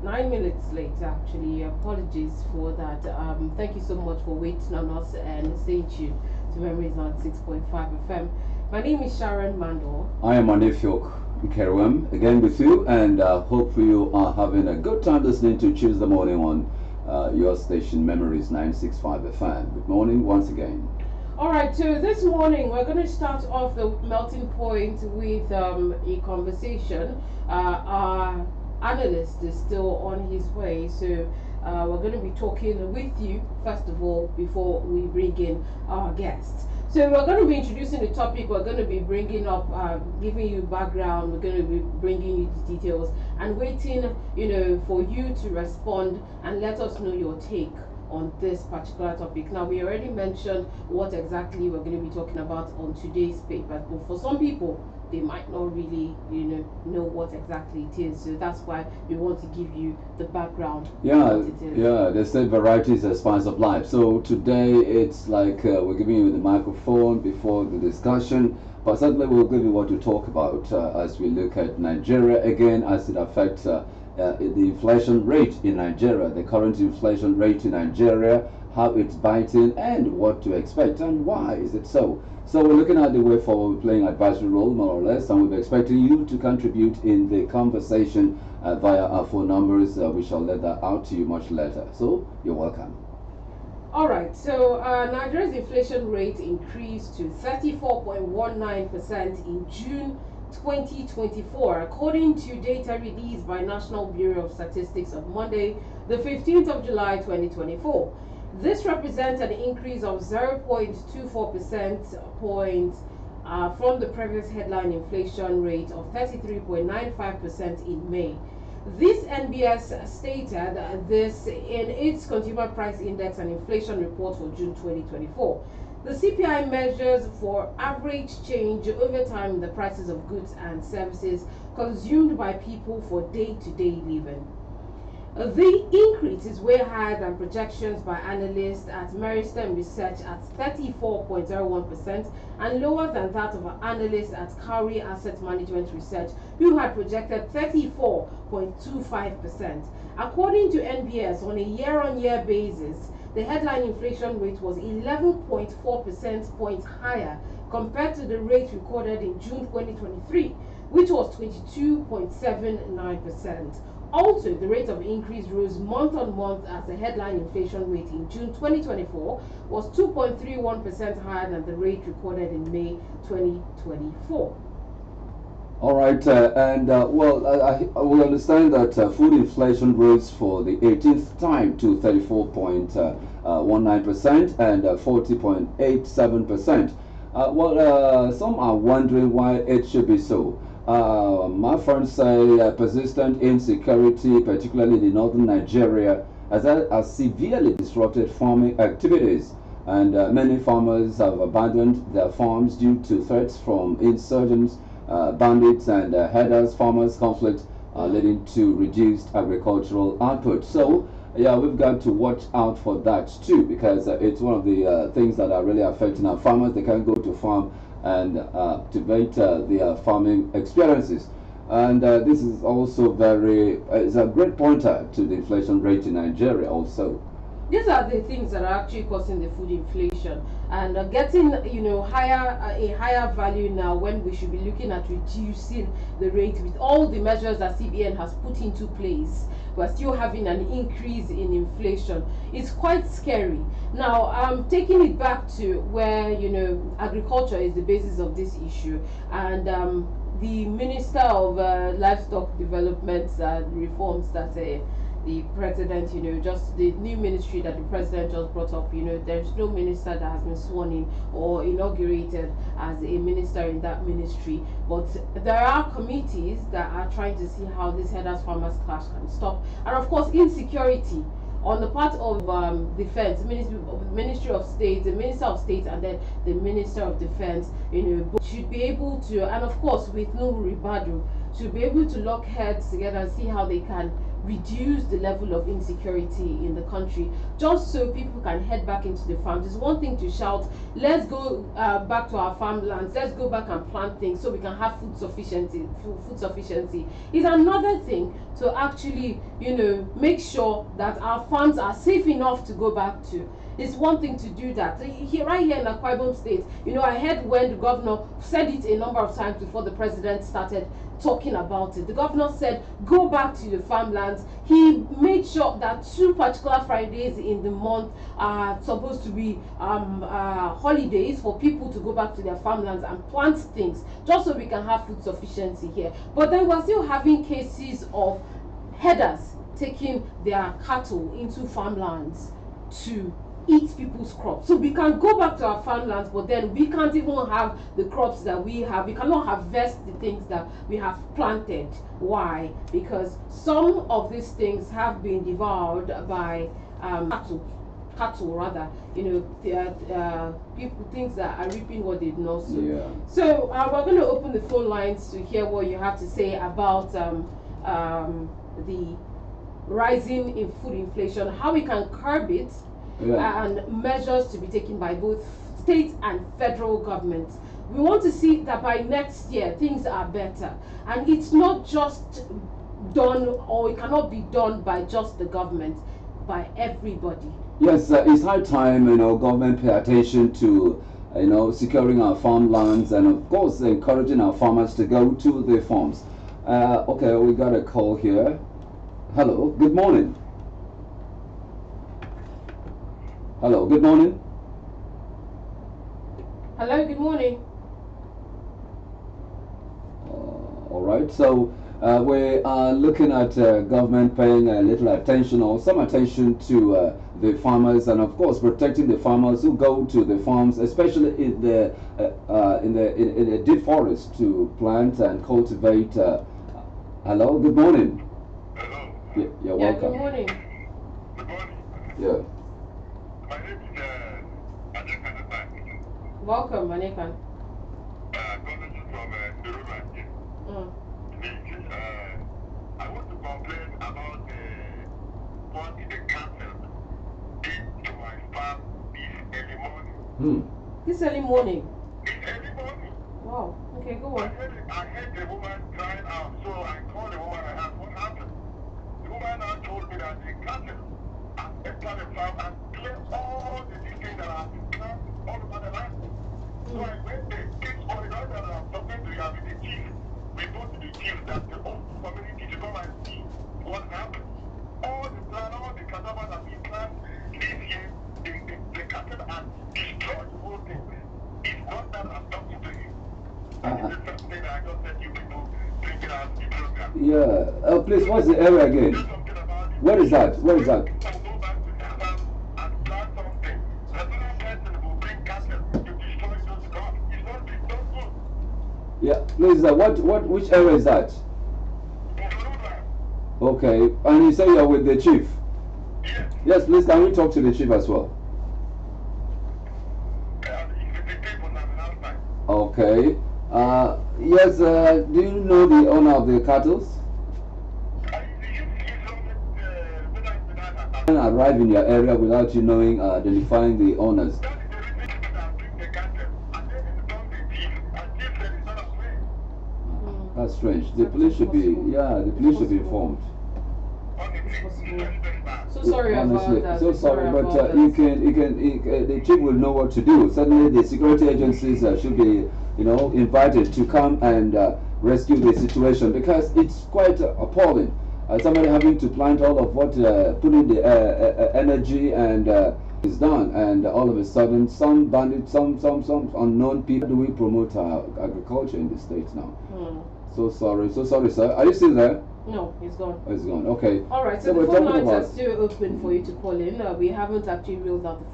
9 minutes late, actually. Apologies for that. Thank you so much for waiting on us and staying tuned to Memories on 6.5 FM. My name is Sharon Mandor. I am Anifyok Enquiry again with you, and hope you are having a good time listening to Tuesday morning on your station Memories 965 FM. Good morning once again. All right, so this morning we're going to start off the melting point with a conversation. Our analyst is still on his way, so we're going to be talking with you first of all before we bring in our guests. So we're going to be introducing the topic. We're going to be bringing up, giving you background. We're going to be bringing you the details and waiting, for you to respond and let us know your take on this particular topic. Now, we already mentioned what exactly we're going to be talking about on today's paper, but for some people, they might not really, know what exactly it is. So that's why we want to give you the background. Yeah, they say variety is the spice of life. So today it's like we're giving you the microphone before the discussion, but certainly we'll give you what to talk about as we look at Nigeria again, as it affects the inflation rate in Nigeria, the current inflation rate in Nigeria, how it's biting, and what to expect, and why is it so. So we're looking at the way forward, we're playing advisory role more or less, and we're expecting you to contribute in the conversation via our phone numbers. We shall let that out to you much later. So you're welcome. All right, so Nigeria's inflation rate increased to 34.19% in June 2024, according to data released by National Bureau of Statistics on Monday, the 15th of July 2024. This represents an increase of 0.24% points from the previous headline inflation rate of 33.95% in May. This NBS stated this in its Consumer Price Index and Inflation Report for June 2024. The CPI measures for average change over time in the prices of goods and services consumed by people for day-to-day living. The increase is way higher than projections by analysts at Meristem Research at 34.01% and lower than that of analysts at Enquiry Asset Management Research, who had projected 34.25%. According to NBS, on a year-on-year basis, the headline inflation rate was 11.4% points higher compared to the rate recorded in June 2023, which was 22.79%. Also, the rate of increase rose month on month as the headline inflation rate in June 2024 was 2.31% higher than the rate recorded in May 2024. All right, we understand that food inflation rose for the 18th time to 34.19% and 40.87%. Some are wondering why it should be so. My friends say persistent insecurity, particularly in northern Nigeria, has severely disrupted farming activities, and many farmers have abandoned their farms due to threats from insurgents, bandits, and herders. Farmers' conflict leading to reduced agricultural output. So, yeah, we've got to watch out for that too, because it's one of the things that are really affecting our farmers. They can't go to farm and activate their farming experiences. And this is also it's a great pointer to the inflation rate in Nigeria also. These are the things that are actually causing the food inflation and getting, a higher value now, when we should be looking at reducing the rate with all the measures that CBN has put into place. We're still having an increase in inflation. It's quite scary. Now, taking it back to where, agriculture is the basis of this issue, and the Minister of Livestock Development and Reforms that the president, just the new ministry that the president just brought up, there's no minister that has been sworn in or inaugurated as a minister in that ministry. But there are committees that are trying to see how this herders farmers clash can stop. And of course, insecurity on the part of defense, Ministry of State, the Minister of State, and then the Minister of Defense, should be able to, and of course with no Ribadu, should be able to lock heads together and see how they can reduce the level of insecurity in the country, just so people can head back into the farms. It's one thing to shout, let's go back to our farmlands, let's go back and plant things so we can have food sufficiency. It's another thing to actually, make sure that our farms are safe enough to go back to. It's one thing to do that. Right here in Akwa Ibom State, I heard when the governor said it a number of times before the president started talking about it. The governor said, go back to the farmlands. He made sure that 2 particular Fridays in the month are supposed to be holidays for people to go back to their farmlands and plant things, just so we can have food sufficiency here. But then we're still having cases of herders taking their cattle into farmlands to eat people's crops. So we can go back to our farmlands, but then we can't even have the crops that we have. We cannot harvest the things that we have planted. Why? Because some of these things have been devoured by cattle rather, people, things that are reaping what they did not sow. Yeah. So we're going to open the phone lines to hear what you have to say about the rising in food inflation, how we can curb it, and measures to be taken by both state and federal governments. We want to see that by next year things are better, and it's not just done, or it cannot be done by just the government, by everybody. Yes, it's high time government pay attention to securing our farmlands, and of course encouraging our farmers to go to the farms. Okay, we got a call here. Hello, good morning. Hello, good morning. Hello, good morning. All right, so we are looking at government paying a little attention, or some attention, to the farmers, and of course protecting the farmers who go to the farms, especially in the deep forest, to plant and cultivate. Hello, good morning. Hello. You're welcome. Good morning. Good morning. Yeah. My name is Adekan. Welcome, Manekan. Calling you from Newsroom. I want to complain about what the council did to my farm this early morning. This early morning? This early morning. Wow. Okay, go on. I heard the woman crying out, so I called the woman and asked what happened. The woman now told me that the council has entered the farm and cleared all the things that are planted all over the land. So I went there, kids all the time that I'm talking to you with the chief. We go to the chief that the whole community to come and see what happened. All the plant, all the cassava that we plant this year, the cattle have destroyed the whole thing. It's not that I'm talking to you. This is something that I just let you people bring it out in the program. Yeah. Please, what's the area again? What is that? What is that? Go back to the farm and plant something. Another person will bring cattle to destroy those crops. It's not good. Yeah. Please, which area is that? Okay. And you say you're with the chief? Yes. Yes, please, can we talk to the chief as well? Okay. Yes, do you know the owner of the cattle? Can arrive in your area without you knowing, identifying the owners. That's strange. The police should be, the police should be informed. So sorry Honestly, about that. so sorry, but the chief will know what to do. Suddenly, the security agencies should be, invited to come and rescue the situation, because it's quite appalling. Somebody having to plant all of what, put in the energy and is done, and all of a sudden, some bandits, some unknown people. How do we promote agriculture in the States now? So sorry, sir. Are you still there? No, it's gone. Oh, it's gone. Okay. All right. So the phone lines are still open for you to call in. We haven't actually reeled out the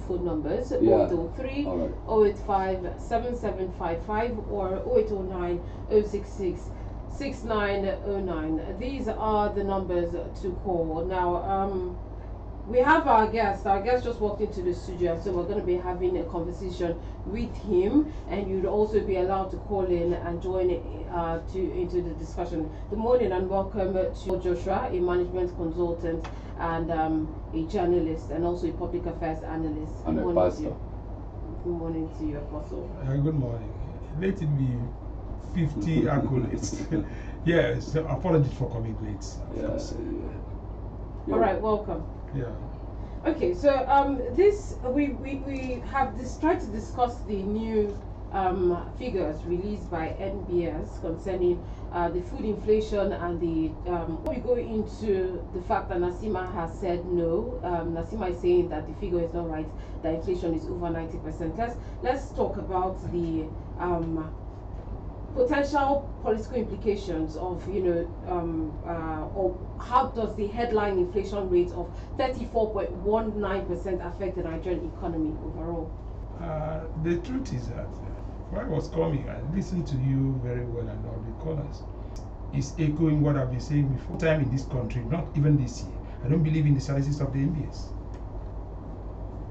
phone numbers. 0803 085 7755 or 0809 066 6909. These are the numbers to call. Now, We have our guest. Our guest just walked into the studio, so we're going to be having a conversation with him, and you'd also be allowed to call in and join into the discussion. Good morning and welcome to Joshua, a management consultant and a journalist, and also a public affairs analyst. And a pastor. Good morning to you, Apostle. Good morning. Let it be 50 accolades. Yes, apologies for coming late. All right, welcome. Yeah. Okay, so this we have tried to discuss the new figures released by NBS concerning the food inflation and the we go into the fact that Nasima has said no. Nasima is saying that the figure is not right, that inflation is over 90%. Let's talk about the potential political implications of, or how does the headline inflation rate of 34.19% affect the Nigerian economy overall? The truth is that when I was coming, I listened to you very well and all the callers. It's echoing what I've been saying before. Time in this country, not even this year. I don't believe in the statistics of the MBS.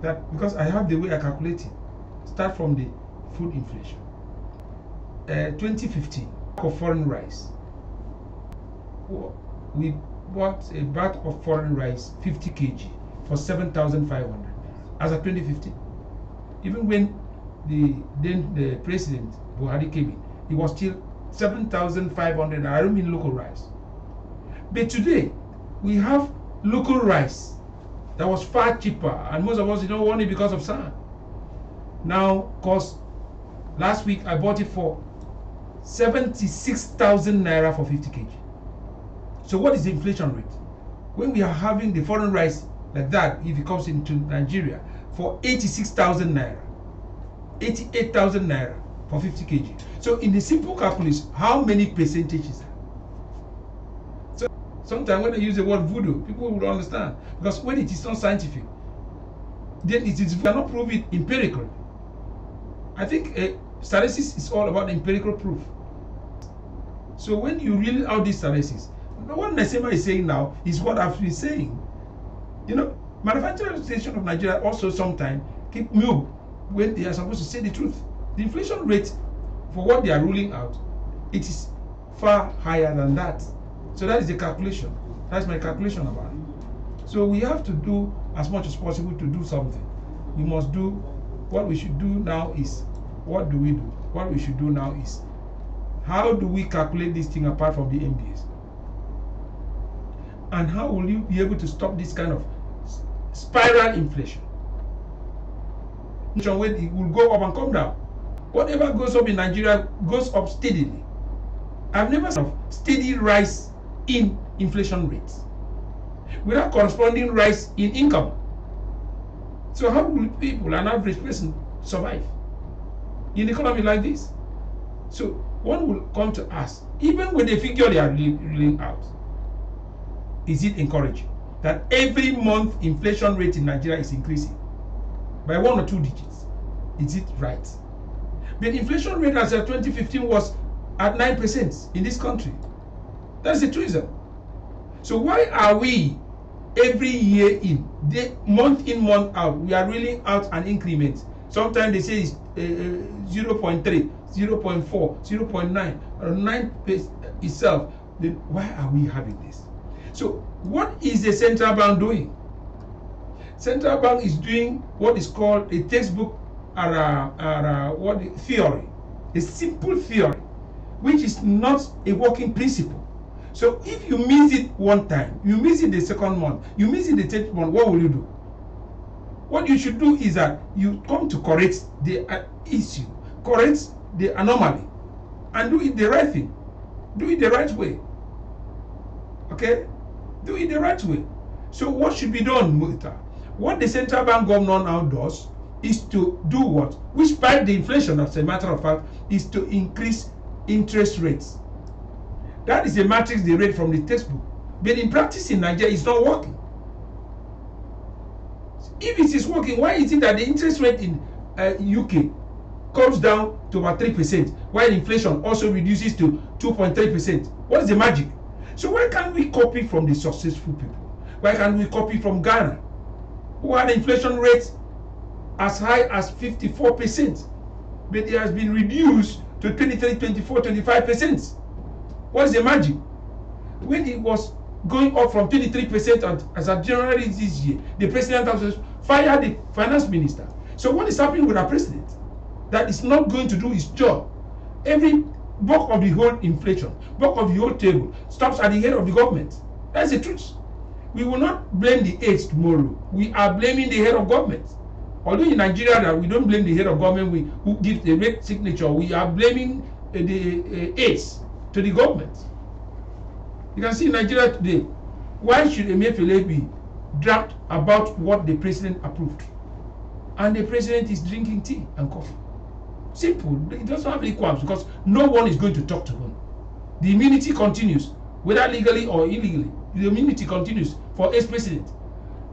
That because I have the way I calculate it. Start from the food inflation. 2015, of foreign rice. We bought a bag of foreign rice, 50 kg, for 7,500 as of 2015. Even when the president Buhari came in, it was still 7,500. I don't mean local rice. But today, we have local rice that was far cheaper, and most of us don't want it because of SAN. Now, cause last week I bought it for 76,000 naira for 50 kg. So what is the inflation rate? When we are having the foreign rice like that, if it comes into Nigeria, for 86,000 naira, 88,000 naira for 50 kg. So in the simple calculus, how many percentage is that? So sometimes when I use the word voodoo, people will understand. Because when it is not scientific, then it is, we cannot prove it empirically. I think statistics is all about empirical proof. So when you read out these statistics, what Nasima is saying now is what I've been saying. Manufacturing Association of Nigeria also sometimes keep mute when they are supposed to say the truth. The inflation rate for what they are ruling out, it is far higher than that. So that is the calculation. That's my calculation about it. So we have to do as much as possible to do something. We must do what we should do now is, what do we do? What we should do now is, how do we calculate this thing apart from the MBS? And how will you be able to stop this kind of spiral inflation? It will go up and come down. Whatever goes up in Nigeria goes up steadily. I've never seen a steady rise in inflation rates without corresponding rise in income. So how will people, an average person, survive in an economy like this? So one will come to ask, even with the figure they are reeling out, is it encouraging that every month inflation rate in Nigeria is increasing by 1 or 2 digits? Is it right? But inflation rate as of 2015 was at 9% in this country. That's the treason. So why are we every year month in, month out, we are reeling out an increment? Sometimes they say it's 0.3, 0.4, 0.9, or 9 itself. Then why are we having this? So what is the central bank doing? Central bank is doing what is called a textbook theory, a simple theory, which is not a working principle. So if you miss it one time, you miss it the second month, you miss it the third month, what will you do? What you should do is that you come to correct the issue, correct the anomaly, and do it the right thing. Do it the right way. Okay? Do it the right way. So what should be done, Muita? What the central bank governor now does is to do what? Which spiked the inflation, as a matter of fact, is to increase interest rates. That is the matrix they read from the textbook. But in practice in Nigeria, it's not working. If it is working, why is it that the interest rate in UK comes down to about 3%, while inflation also reduces to 2.3%? What is the magic? So why can't we copy from the successful people? Why can't we copy from Ghana? who had inflation rates as high as 54%, but it has been reduced to 23, 24, 25%. What is the magic? When it was going up from 23% as of January this year, the president has fired the finance minister. So what is happening with our president? That is not going to do his job. Every bulk of the whole inflation, bulk of the whole table stops at the head of the government. That's the truth. We will not blame the aides tomorrow. We are blaming the head of government. Although in Nigeria that we don't blame the head of government who gives the rate signature, we are blaming the aides to the government. You can see in Nigeria today, why should Emefiele be dragged about what the president approved? And the president is drinking tea and coffee. Simple. It doesn't have any qualms because no one is going to talk to him. The immunity continues, whether legally or illegally. The immunity continues for ex-president.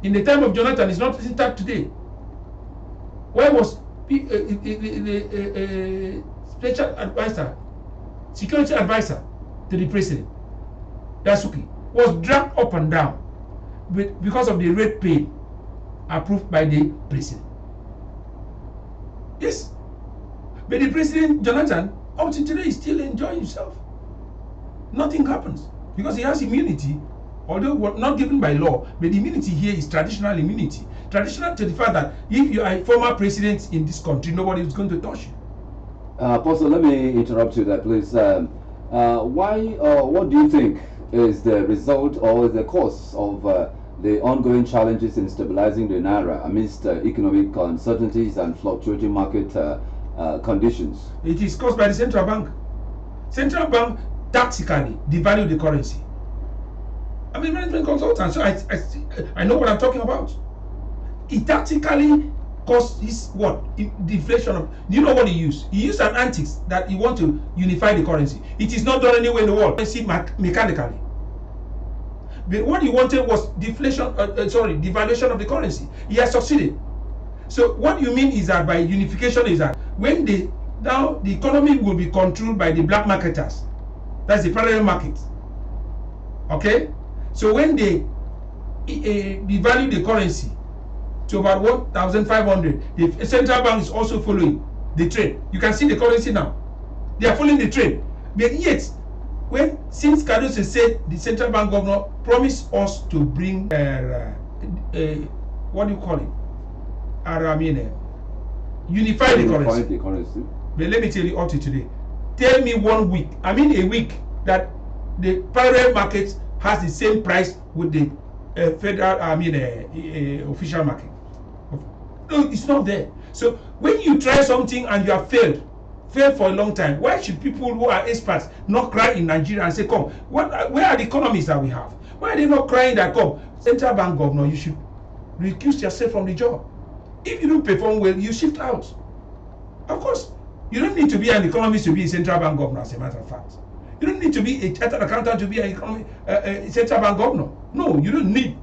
In the time of Jonathan, it's not intact today. Where was the special advisor, security advisor to the president, Yasuki, was dragged up and down because of the rate pay approved by the president? Yes. But the president, Jonathan, up to today is still enjoying himself. Nothing happens because he has immunity, although not given by law, but the immunity here is traditional immunity. Traditional to the fact that if you are a former president in this country, nobody is going to touch you. Apostle, let me interrupt you there, please. What do you think is the result or the cause of the ongoing challenges in stabilizing the Naira amidst economic uncertainties and fluctuating market conditions? It is caused by the central bank. Central bank tactically devalue the currency. I'm a management consultant, so I know what I'm talking about. It tactically causes what? Deflation of. Do you know what he used? He used an antics that he want to unify the currency. It is not done anywhere in the world. See mechanically. But what he wanted was devaluation of the currency. He has succeeded. So what you mean is that by unification is that when now the economy will be controlled by the black marketers. That's the parallel market. Okay? So when they devalue the currency to about 1,500, the central bank is also following the trend. You can see the currency now. They are following the trend. But yet, since Cardoso said the central bank governor promised us to bring what do you call it? Unify the currency. But let me tell you up to today. Tell me a week that the parallel market has the same price with the federal, official market. No, it's not there. So when you try something and you have failed for a long time, why should people who are experts not cry in Nigeria and say, come, where are the economists that we have? Why are they not crying that, come, central bank governor, you should recuse yourself from the job. If you don't perform well, you shift out. Of course, you don't need to be an economist to be a central bank governor, as a matter of fact. You don't need to be a chartered accountant to be an central bank governor. No, you don't need.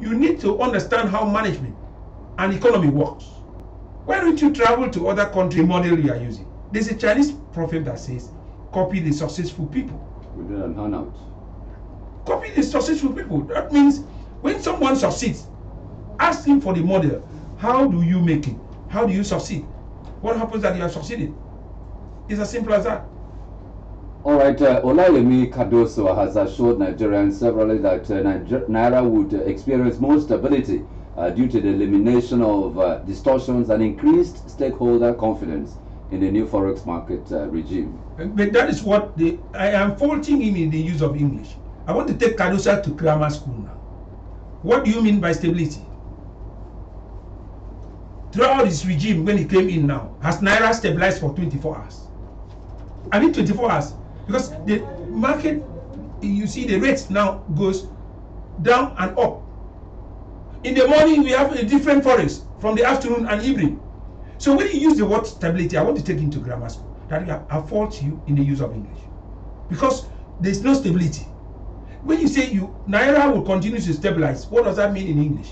You need to understand how management and economy works. Why don't you travel to other countries, the model you are using? There's a Chinese proverb that says, copy the successful people. We did an handout. Copy the successful people. That means when someone succeeds, ask him for the model. How do you make it? How do you succeed? What happens that you have succeeded? It's as simple as that. All right, Olayemi Cardoso has assured Nigerians severally that Naira would experience more stability due to the elimination of distortions and increased stakeholder confidence in the new forex market regime. But that is what I am faulting him in the use of English. I want to take Cardoso to grammar school now. What do you mean by stability? Throughout this regime, when he came in now, has Naira stabilized for 24 hours? I mean 24 hours. Because the market, you see the rates now goes down and up. In the morning, we have a different forex from the afternoon and evening. So when you use the word stability, I want to take into grammar school that I fault you in the use of English. Because there's no stability. When you say Naira will continue to stabilize, what does that mean in English?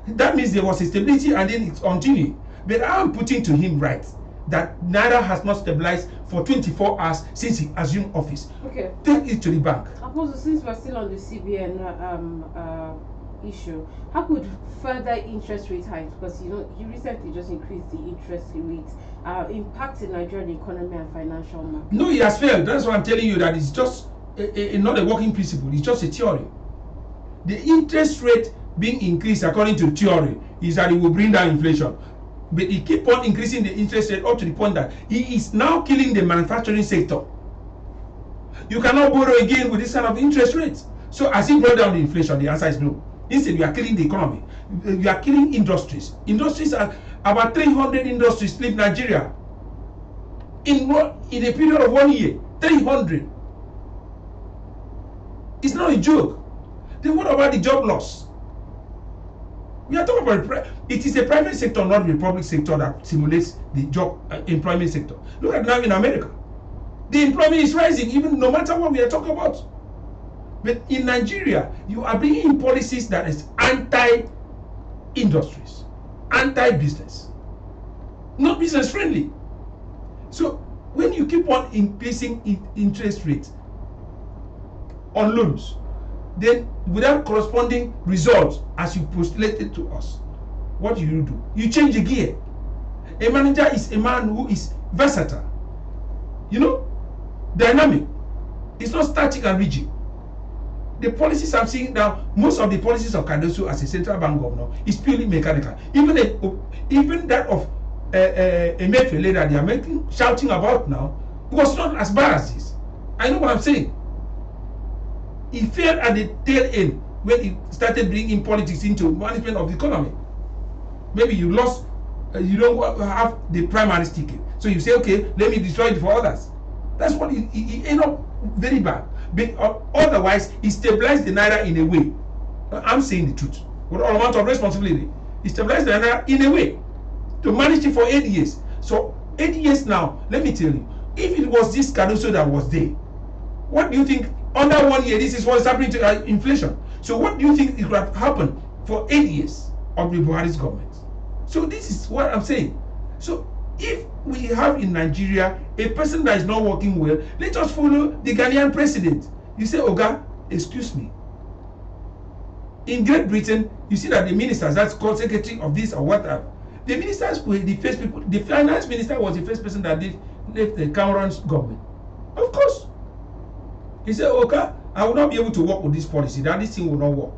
That means there was a stability and then it continued. But I am putting to him right that Naira has not stabilized for 24 hours since he assumed office. Okay. Take it to the bank. Apostle, since we're still on the CBN issue, how could further interest rate hikes, because you recently just increased the interest rate, impact the Nigerian economy and financial market? No, he has failed. That's why I'm telling you that it's just not a working principle. It's just a theory. The interest rate being increased according to theory is that it will bring down inflation. But he keep on increasing the interest rate up to the point that he is now killing the manufacturing sector. You cannot borrow again with this kind of interest rates. So as he brought down the inflation, the answer is no. Instead, you are killing the economy. You are killing industries. Industries are about 300 industries leave Nigeria in a period of 1 year. 300. It's not a joke. Then what about the job loss? We are talking about it is a private sector, not the public sector, that simulates the job employment sector. Look at now in America. The employment is rising, even no matter what we are talking about. But in Nigeria, you are bringing in policies that is anti-industries, anti-business, not business friendly. So when you keep on increasing interest rates on loans, then without corresponding results as you postulated to us, what do? You change the gear. A manager is a man who is versatile, dynamic. It's not static and rigid. The policies I'm seeing now, most of the policies of Cardoso as a central bank governor is purely mechanical. Even that of Emefiele that they are shouting about now was not as bad as this. I know what I'm saying. He failed at the tail end when he started bringing politics into management of the economy. Maybe you lost, you don't have the primary ticket, so you say, okay, let me destroy it for others. That's what he ended up very bad. But otherwise, he stabilized the naira in a way. I'm saying the truth with all amount of responsibility. He stabilized the naira in a way to manage it for 8 years. So 8 years now, let me tell you, if it was this Cardoso that was there, what do you think? Under 1 year, this is what is happening to inflation. So what do you think it could have happened for 8 years of the Buhari's government? So this is what I'm saying. So if we have in Nigeria a person that is not working well, let us follow the Ghanaian president. You say, Oga, excuse me. In Great Britain, you see that the ministers, that's called secretary of this or whatever, the ministers were the first people. The finance minister was the first person that left the Cameron's government. Of course. He said, okay, I will not be able to work with this policy, that this thing will not work.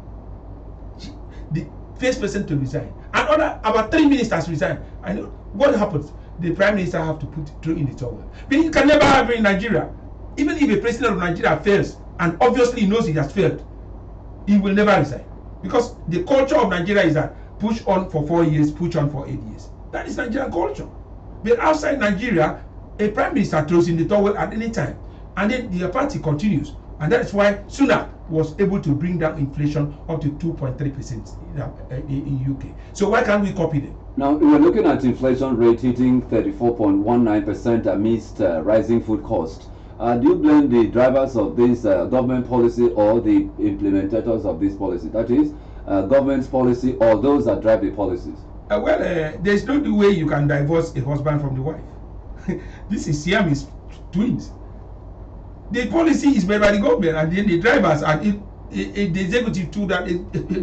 The first person to resign. And about 3 ministers resign. I know what happens. The prime minister have to put through in the towel. But you can never have it in Nigeria. Even if a president of Nigeria fails, and obviously knows he has failed, he will never resign. Because the culture of Nigeria is that push on for 4 years, push on for 8 years. That is Nigerian culture. But outside Nigeria, a prime minister throws in the towel at any time. And then the party continues. And that's why Sunak was able to bring down inflation up to 2.3% in UK. So why can't we copy them? Now, we're looking at inflation rate hitting 34.19% amidst rising food costs. Do you blame the drivers of this government policy or the implementators of this policy? That is, government's policy or those that drive the policies? There's no way you can divorce a husband from the wife. This is Siamese twins. The policy is made by the government, and then the drivers and the executive too that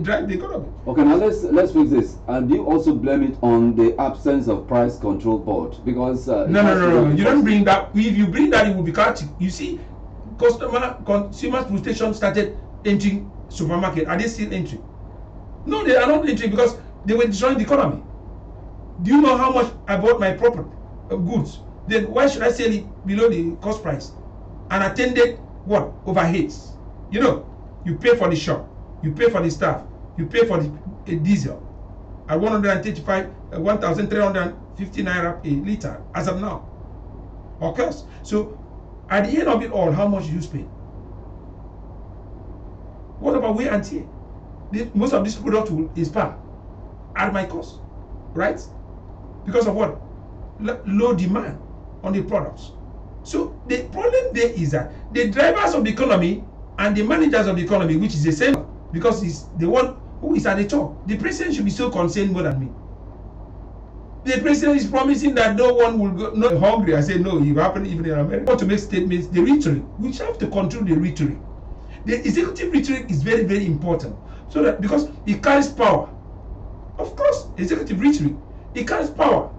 drive the economy. Okay, now let's fix this. And do you also blame it on the absence of price control board? Because no, you don't bring that. If you bring that, it will be chaotic. You see, consumer frustration started entering supermarket. Are they still entering? No, they are not entering because they were destroying the economy. Do you know how much I bought my property goods? Then why should I sell it below the cost price? And attended what? Overheads. You pay for the shop, you pay for the staff, you pay for the diesel at 1,350 naira a liter as of now. Of course. So at the end of it all, how much do you spend? What about wear and tear? Most of this product is par at my cost, right? Because of what? Low demand on the products. So the problem there is that the drivers of the economy and the managers of the economy, which is the same, because it's the one who is at the top. The president should be so concerned more than me. The president is promising that no one will go not hungry. I say no, it will happen even in America. Want to make statements, the rhetoric, we have to control the rhetoric. The executive rhetoric is very, very important. so that because it carries power. Of course, executive rhetoric, it carries power.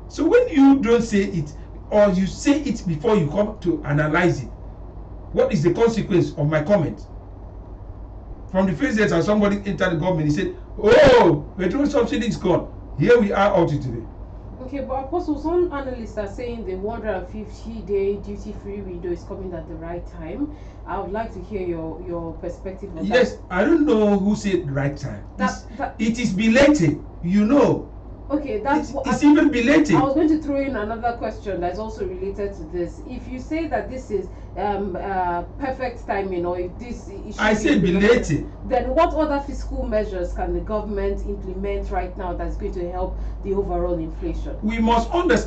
So when you don't say it, or you say it before you come to analyze it, what is the consequence of my comment? From the first day that somebody entered the government, he said, "Oh, petrol subsidy is gone." Here we are out today. Okay, but Apostle, some analysts are saying the 150-day duty-free window is coming at the right time. I would like to hear your perspective on that. Yes, I don't know who said right time. It is belated, you know. Okay, that's what it's even belated. I was going to throw in another question that's also related to this. If you say that this is perfect timing, or if this I said belated, then what other fiscal measures can the government implement right now that's going to help the overall inflation? We must understand